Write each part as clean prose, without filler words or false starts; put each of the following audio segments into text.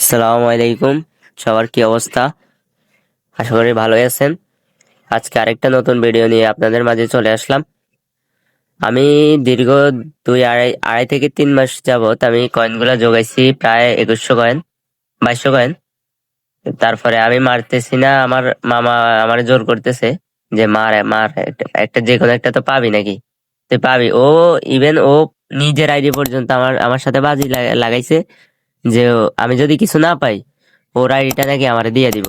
আসসালামু আলাইকুম। সবার কি অবস্থা? আশা করি ভালোই আছেন। আজকে আরেকটা নতুন ভিডিও নিয়ে আপনাদের মাঝে চলে আসলাম। আমি দীর্ঘ আড়াই থেকে 3 মাস যাবত আমি কয়েনগুলা জোগাইছি, প্রায় 2100 কয়েন, 2200 কয়েন। তারপরে আমি মারতেছি না, আমার মামা আমার জোর করতেছে যে মার মার, একটা যে কোনো একটা তো পাবি নাকি, তুই পাবি। ও ইভেন ও নিজের আইডি পর্যন্ত আমার আমার সাথে বাজি লাগাইছে যে আমি যদি কিছু না পাই ওর আইডিটা নাকি আমার দিয়ে দিব।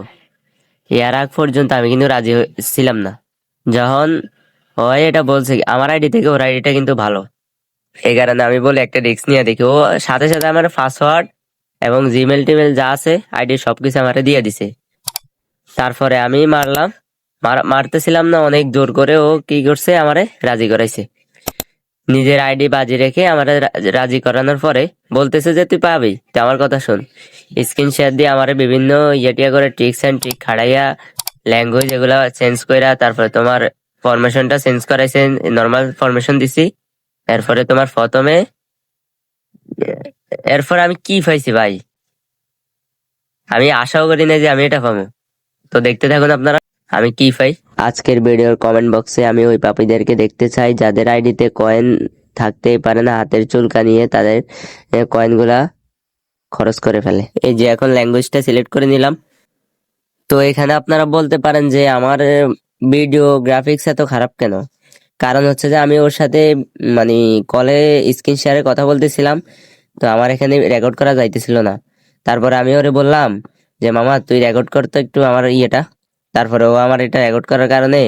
এর আগ পর্যন্ত আমি কিন্তু রাজি ছিলাম না। যখন ও এটা বলছে, আমার আইডি থেকে ওর আইডিটা কিন্তু ভালো, এই কারণে আমি বলে একটা রিস্ক নিয়ে দেখি। ও সাথে সাথে আমার পাসওয়ার্ড এবং জিমেল টিমেল যা আছে আইডি সবকিছু আমার দিয়ে দিছে। তারপরে আমি মারলাম, মারতেছিলাম না, অনেক জোর করে ও কি করছে, আমারে রাজি করাইছে। নিজের আইডি বাজি রেখে আমার রাজি করানোর পরে বলতেছে যে তুই পাবি, তুই আমার কথা শোন। স্ক্রিন শেয়ার দিয়ে আমার বিভিন্ন ইয়েটিয়া করে ট্রিক্স এন্ড ট্রিক খাড়াইয়া, ল্যাঙ্গুয়েজ এগুলা চেঞ্জ কইরা, তারপরে তোমার ফরমেশনটা চেঞ্জ করাইছে, নর্মাল ফরমেশন দিছি। এরপরে তোমার প্রথমে, এরপর আমি কি পাইছি ভাই, আমি আশাও করি না যে আমি এটা পাবো। তো দেখতে থাকুন আপনারা আমি কি পাই। আজকের ভিডিওর কমেন্ট বক্সে আমি ওই পাপীদেরকে দেখতে চাই যাদের আইডিতে কয়েন থাকতেই পারে না, হাতের চুলকা নিয়ে তাদের কয়েনগুলা খরচ করে ফেলে। এই যে এখন ল্যাঙ্গুয়েজটা সিলেক্ট করে নিলাম। তো এখানে আপনারা বলতে পারেন যে আমার ভিডিও গ্রাফিক্স এত খারাপ কেন? কারণ হচ্ছে যে আমি ওর সাথে মানে কলে স্ক্রিন শেয়ারে কথা বলতেছিলাম, তো আমার এখানে রেকর্ড করা যাইতেছিল না। তারপরে আমি ওরে বললাম যে মামা তুই রেকর্ড করতো একটু আমার ইয়েটা। তারপরে ও আমার এটা রেকর্ড করার কারণে,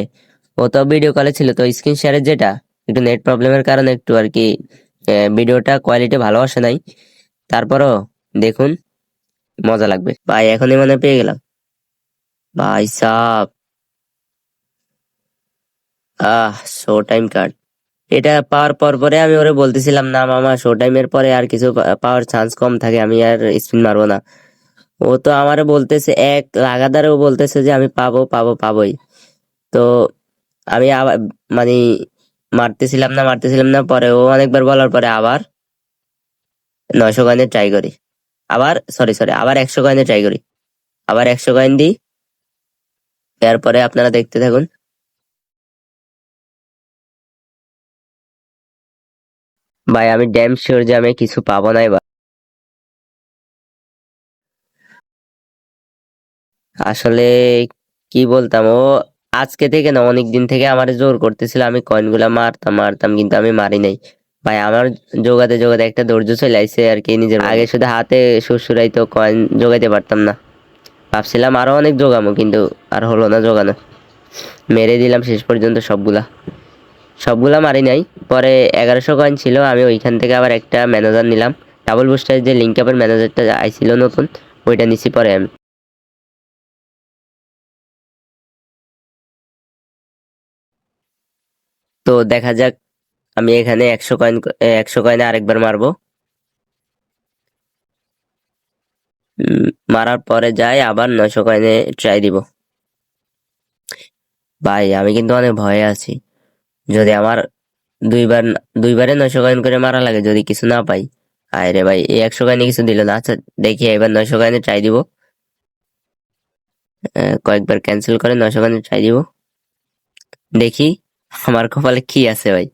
ও তো ভিডিও কলে ছিল, তো স্ক্রিন শেয়ারের যেটা একটু নেট প্রবলেমের কারণে একটু আর কি ভিডিওটা কোয়ালিটি ভালো আসে নাই। তারপরও দেখুন, মজা লাগবে ভাই। এখনই মনে পেয়ে গেলাম ভাই সাব। শো টাইম কার্ড, এটা পাওয়ার পর পরে আমি ওরে বলতেছিলাম না মামা, শো টাইমের পরে আর কিছু পাওয়ার চান্স কম থাকে, আমি আর স্পিন মারবো না। ও তো আমারে বলতেছে এক লাগাতারে, ও বলতেছে যে আমি পাবো পাবো পাবোই। তো আমি আবার মানে মারতেছিলাম না, পরে ও অনেকবার বলার পরে আবার 900 কয়েনে ট্রাই করি। আবার সরি আবার 100 কয়েনে ট্রাই করি, আবার 100 কয়েন দিই। এরপরে আপনারা দেখতে থাকুন। ভাই আমি ড্যাম শিওর যে আমি কিছু পাবো না এবার। আসলে কি বলতাম, ও আজকে থেকে না, অনেক দিন থেকে আমার জোর করতেছিল আমি কয়েনগুলা মারতাম মারতাম, কিন্তু আমি মারি নাই। ভাই আমার জোগাতে জোগাতে একটা ধৈর্য চলে আইছে আর কি নিজের আগে, শুধু হাতে সুরসুরাই তো কয়েন জোগাইতে পারতাম না। ভাবছিলাম আরো অনেক জোগামো, কিন্তু আর হলো না জোগানো। মেরে দিলাম শেষ পর্যন্ত সবগুলা, সবগুলা মারি নাই। পরে 1100 কয়েন ছিল, আমি ওইখান থেকে আবার একটা ম্যানেজার নিলাম। ডাবল বুস্টার যে লিঙ্ক আপের ম্যানেজারটা আইছিল নতুন, ওইটা নিছি পরে আমি। তো দেখা যাক, আমি এখানে 100 কয়েন, 100 কয়েনে আরেকবার মারবো। মারার পরে যাই আবার 900 কয়েনে ট্রাই দিব। ভাই আমি কিন্তু অনেক ভয়ে আছি, যদি আমার দুইবার দুইবারে 900 কয়েন করে মারা লাগে, যদি কিছু না পাই। আরে ভাই এই 100 কয়েনে কিছু দিল না। আচ্ছা দেখি এবার 900 কয়েনে ট্রাই দিব। কয়েকবার ক্যান্সেল করে 900 কয়েনে ট্রাই দিব, দেখি আমার কপালে কি আছে ভাই।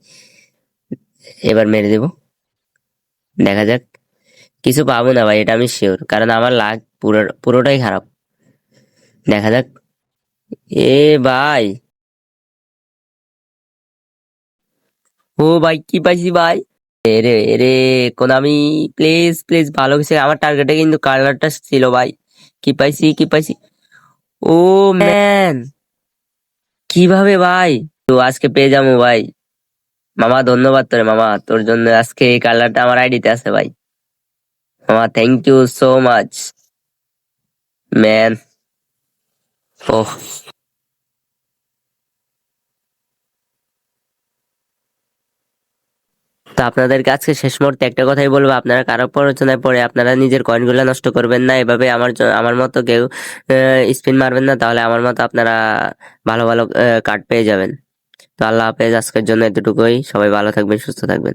এবার মেরে দেব, দেখা যাক। কিছু পাবো না ভাই, এটা আমি শিওর, কারণ আমার লাক পুরোটাই খারাপ। দেখা যাক। এ ভাই, ও ভাই কি পাইছি ভাই। এরে এরে কোনামি, প্লিজ প্লিজ ভালো কিছু, আমার টার্গেটে কিন্তু কালারটা ছিল ভাই। কি পাইছি। ও ম্যান, কিভাবে ভাই? তো আজকে পেয়ে যাবো ভাই। মামা ধন্যবাদ তোরে মামা, তোর জন্য আজকে এই কালারটা আমার আইডিতে আছে ভাই। মামা thank you so much man. Oh, তো আপনাদেরকে আজকে শেষ মুহূর্তে একটা কথাই বলবো, আপনারা কারো প্ররোচনায় পড়ে আপনারা নিজের কয়েনগুলো নষ্ট করবেন না। এভাবে আমার মতো কেউ স্পিন মারবেন না, তাহলে আমার মতো আপনারা ভালো ভালো কার্ড পেয়ে যাবেন। তো আল্লাহ হাফেজ, আজকের জন্য এতটুকুই। সবাই ভালো থাকবেন, সুস্থ থাকবেন।